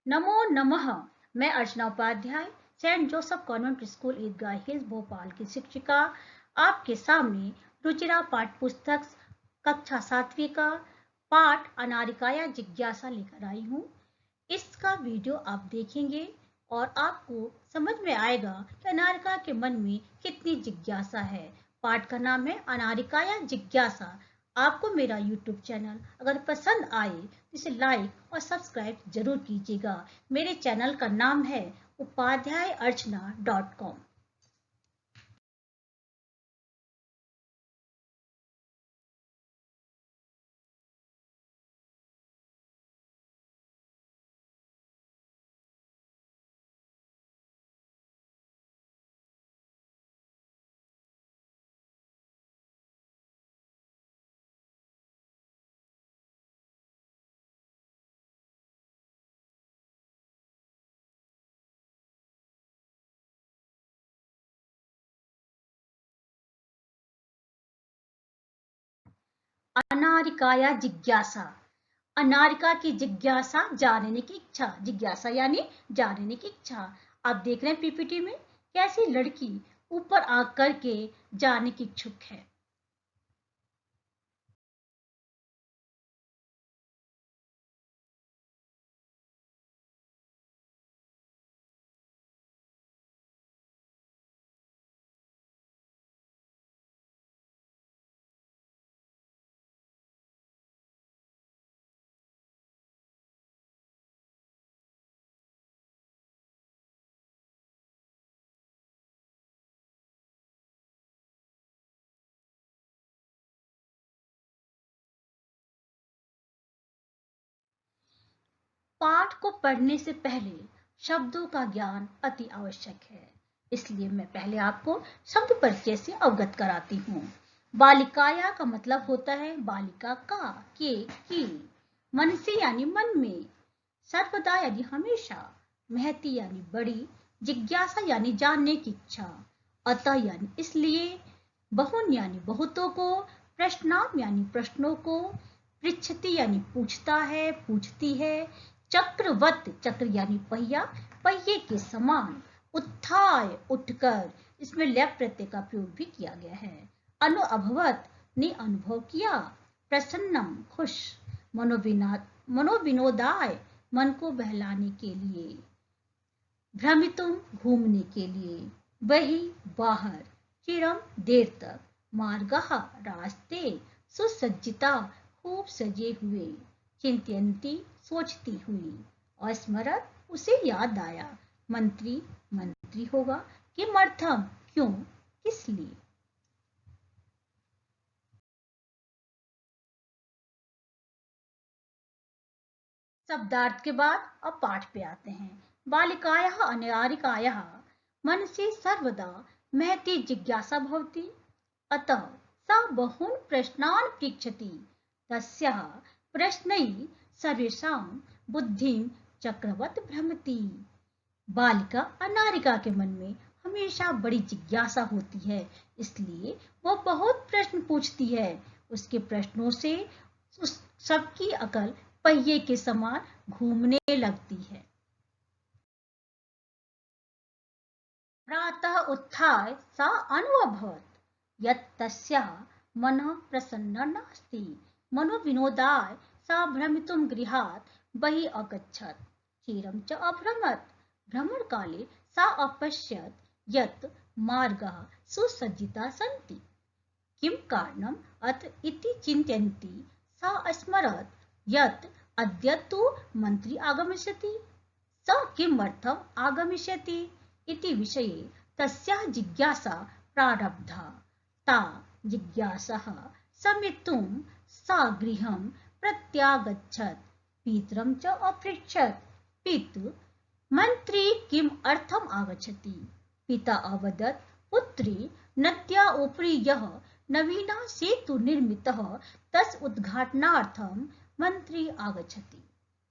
नमो नमः। मैं Archana Upadhyay, Saint Joseph convent school Idgah Hills Bhopal की शिक्षिका, आपके सामने रुचिरा पाठ पुस्तक कक्षा 7वीं का पाठ अनारिकाया जिज्ञासा लेकर आई हूँ। इसका वीडियो आप देखेंगे और आपको समझ में आएगा कि अनारिका के मन में कितनी जिज्ञासा है। पाठ का नाम है अनारिकाया जिज्ञासा। आपको मेरा YouTube चैनल अगर पसंद आए तो इसे लाइक और सब्सक्राइब जरूर कीजिएगा। मेरे चैनल का नाम है upadhyayarchana.com। अनारिकाया जिज्ञासा। अनारिका की जिज्ञासा, जानने की इच्छा। जिज्ञासा यानी जानने की इच्छा। आप देख रहे हैं पीपीटी में कैसी लड़की ऊपर आकर के जानने की इच्छुक है। पाठ को पढ़ने से पहले शब्दों का ज्ञान अति आवश्यक है, इसलिए मैं पहले आपको शब्द परिचय से अवगत कराती हूँ। बालिकाया का मतलब होता है बालिका का, के, की। मनसी यानी मन में, सर्वदा यानी हमेशा, महती यानी बड़ी, जिज्ञासा यानी जानने की इच्छा, अतः यानी इसलिए, बहुन यानी बहुतों को, प्रश्नाम यानी प्रश्नों को, पृच्छति यानी पूछता है, पूछती है, चक्रवत, चक्र यानी पहिया, पहिए के समान, उत्थाय उठकर, इसमें लैप प्रत्यय का प्रयोग भी किया गया है। अनुभवत ने अनुभव किया, प्रसन्नम खुश, मनोविनोदाय मन को बहलाने के लिए, भ्रमितुम घूमने के लिए, वही बाहर, चिरम देर तक, मार्गः रास्ते, सुसज्जिता खूब सजे हुए, चिंतयंती सोचती हुई, अस्मरत उसे याद आया, मंत्री मंत्री होगा, किमर्थम क्यों, किस लिए। शब्दार्थ के बाद अब पाठ पे आते हैं। बालिकायाः अनारिकायाः मनसि सर्वदा महती जिज्ञासा भवति, अतः सा बहून् प्रश्नान् पृच्छति, तस्याः प्रश्नैः सर्वेषां बुद्धिं चक्रवत् भ्रमति। बालिका अनारिका के मन में हमेशा बड़ी जिज्ञासा होती है, इसलिए वह बहुत प्रश्न पूछती है। उसके प्रश्नों से उस सबकी अकल पहिए के समान घूमने लगती है। प्रातः उत्थाय सा अनुभवत् यत् तस्याः मनः प्रसन्नं नास्ति, मनोविनोदाय सा भ्रमितुं गृहात् बहिः अगच्छत्, चिरं च अभ्रमत्, भ्रमणकाले सा अपश्यत् यत् मार्गाः सुसज्जिताः सन्ति, किं कारणम् अथ इति चिन्तयन्ती सा स्मरत् यत् अद्य तु मन्त्री आगमिष्यति, स किमर्थम् आगमिष्यति इति विषये तस्याः जिज्ञासा प्रारब्धा। ता जिज्ञासः शमितुं सा गृहं प्रत्यागच्छत्, पितरं च अपृच्छत्, पितु मन्त्री किम् अर्थम् आगच्छति। पिता अवदत्, पुत्री नद्या उपरि यः नवीनः सेतुः निर्मितः तस्य उद्घाटनार्थं मन्त्री आगच्छति।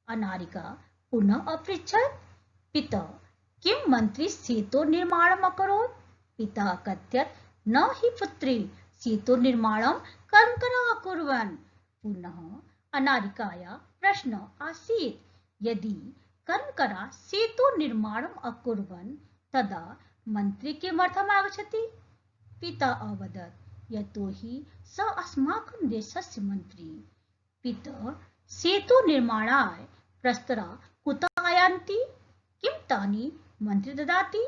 अनारिका पुनः अपृच्छत्, पिता किं मन्त्री सेतोः निर्माणम् अकरोत्। पिता अकथयत्, न हि पुत्री सेतोः निर्माणं कर्मकरः अकुर्वन्। पुनः अनारिकायाः प्रश्नः आसीत्, यदि कर्मकरा सेतु निर्माणम अकुर्वन् तदा मंत्री किमर्थम् आगच्छति? पिता अवदत्, यतो हि स अस्माकं देशस्य मन्त्री। पिता सेतु निर्माणाय प्रस्तरा कुतः आयान्ति? किं तानि मंत्री ददाति?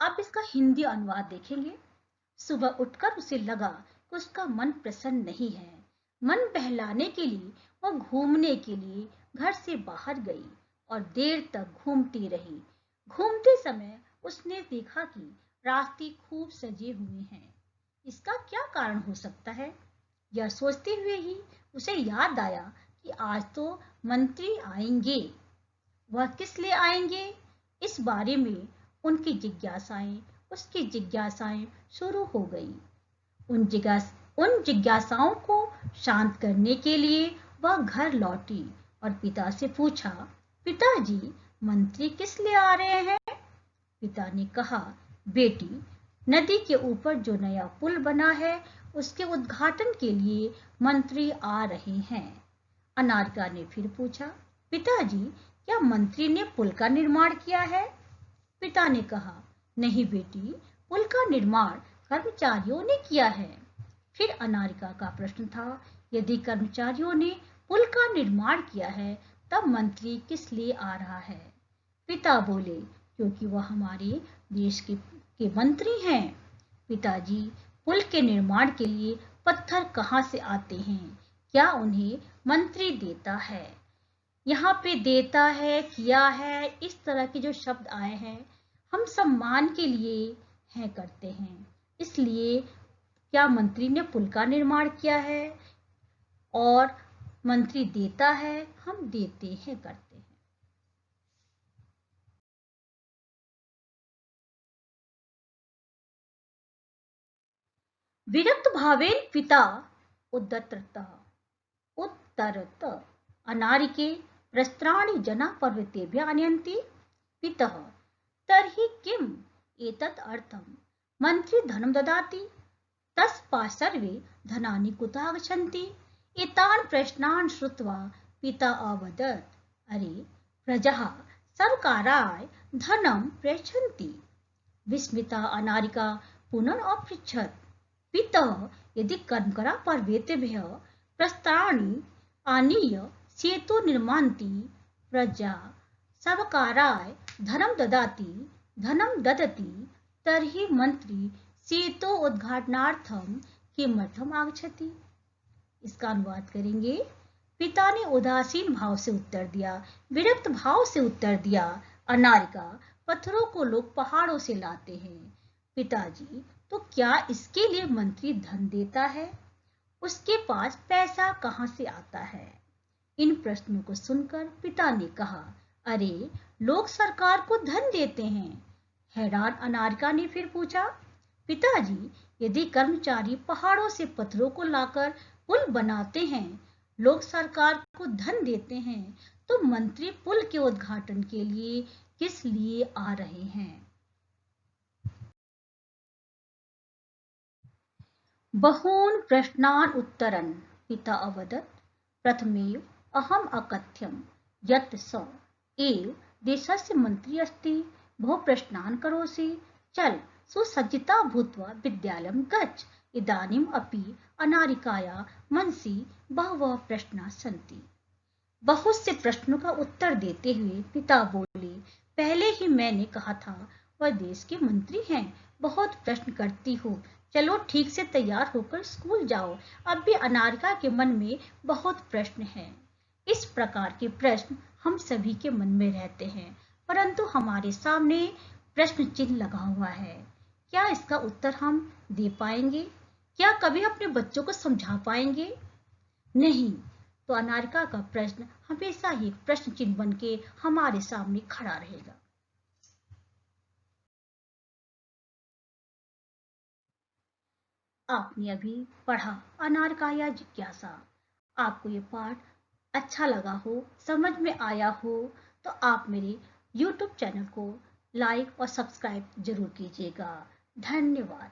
अब इसका हिंदी अनुवाद देखेंगे। सुबह उठकर उसे लगा कि उसका मन प्रसन्न नहीं है। मन बहलाने के लिए वह घूमने के लिए घर से बाहर गई और देर तक घूमती रही। घूमते समय उसने देखा कि रास्ते खूब सजे हुए हैं। इसका क्या कारण हो सकता है? यह सोचते हुए ही उसे याद आया कि आज तो मंत्री आएंगे। वह किस लिए आएंगे? इस बारे में उसकी जिज्ञासाएं शुरू हो गई। उन जिज्ञासाओं को शांत करने के लिए वह घर लौटी और पिता से पूछा, पिताजी, मंत्री किस लिए आ रहे हैं? पिता ने कहा, बेटी, नदी के ऊपर जो नया पुल बना है उसके उद्घाटन के लिए मंत्री आ रहे हैं। अनामिका ने फिर पूछा, पिताजी, क्या मंत्री ने पुल का निर्माण किया है? पिता ने कहा, नहीं बेटी, पुल का निर्माण कर्मचारियों ने किया है। फिर अनामिका का प्रश्न था, यदि कर्मचारियों ने पुल का निर्माण किया है तब मंत्री किस लिए आ रहा है? पिता बोले, क्योंकि वह हमारे देश के मंत्री हैं। पिताजी, पुल के निर्माण के लिए पत्थर कहाँ से आते हैं? क्या उन्हें मंत्री देता है? यहाँ पे देता है, किया है, इस तरह के जो शब्द आए हैं हम सम्मान के लिए हैं करते हैं। इसलिए क्या मंत्री ने पुल का निर्माण किया है? और मंत्री देता है, हम देते हैं करते हैं। विरक्त भावेन पिता उद्धरत अनारिके प्रस्त्राणि जना पर्वतेभ्यः आनयन्ति। पितः, तर्हि किम् एतत् अर्थं मंत्री धनं ददाति? तस्मात् सर्वे धनानि कुतः आगच्छन्ति? एतान् प्रश्नान् श्रुत्वा पिता अवदत्, अरे प्रजाः सर्वकाराय धनं प्रेषयन्ति। विस्मिता अनामिका पुनः अपृच्छत्, पितः, यदि कर्मकरा पर्वतेभ्यः प्रस्तराणि आनीय सेतु निर्मान्ति, प्रजा सर्वकाराय धनं ददति, तर्हि मंत्री सेतु उद्घाटनार्थं किमर्थम् आगच्छति? इसका अनुवाद करेंगे। पिता ने उदासीन भाव से उत्तर दिया, विरक्त भाव से उत्तर दिया, अनामिका, पत्थरों को लोग पहाड़ों से लाते हैं। पिताजी, तो क्या इसके लिए मंत्री धन देता है? उसके पास पैसा कहाँ से आता है? इन प्रश्नों को सुनकर पिता ने कहा, अरे लोग सरकार को धन देते हैं। हैरान अनामिका ने फिर पूछा, पिताजी, यदि कर्मचारी पहाड़ों से पत्थरों को लाकर पुल बनाते हैं, लोग सरकार को धन देते हैं, तो मंत्री पुल के उद्घाटन के लिए किस लिए आ रहे हैं? बहून् प्रश्नान् उत्तरन् पिता अवदत्, प्रथमेव अहम् अकथ्यं यत् स एव देशस्य मन्त्री अस्ति। बहु प्रश्नान् करोषि, चल सुसज्जिता भूत्वा विद्यालयं गच्छ। इदानीम् अपि अनामिकाया मनसि बहवः प्रश्नाः सन्ति। बहुत से प्रश्नों का उत्तर देते हुए पिता बोले, पहले ही मैंने कहा था वह देश के मंत्री हैं। बहुत प्रश्न करती हो, चलो ठीक से तैयार होकर स्कूल जाओ। अब भी अनामिका के मन में बहुत प्रश्न हैं। इस प्रकार के प्रश्न हम सभी के मन में रहते हैं, परंतु हमारे सामने प्रश्न चिन्ह लगा हुआ है। क्या इसका उत्तर हम दे पाएंगे? क्या कभी अपने बच्चों को समझा पाएंगे? नहीं। तो अनामिका का प्रश्न हमेशा ही प्रश्न चिन्ह बन के हमारे सामने खड़ा रहेगा। आपने अभी पढ़ा अनामिका जिज्ञासा। आपको ये पाठ अच्छा लगा हो, समझ में आया हो, तो आप मेरे YouTube चैनल को लाइक और सब्सक्राइब जरूर कीजिएगा। धन्यवाद।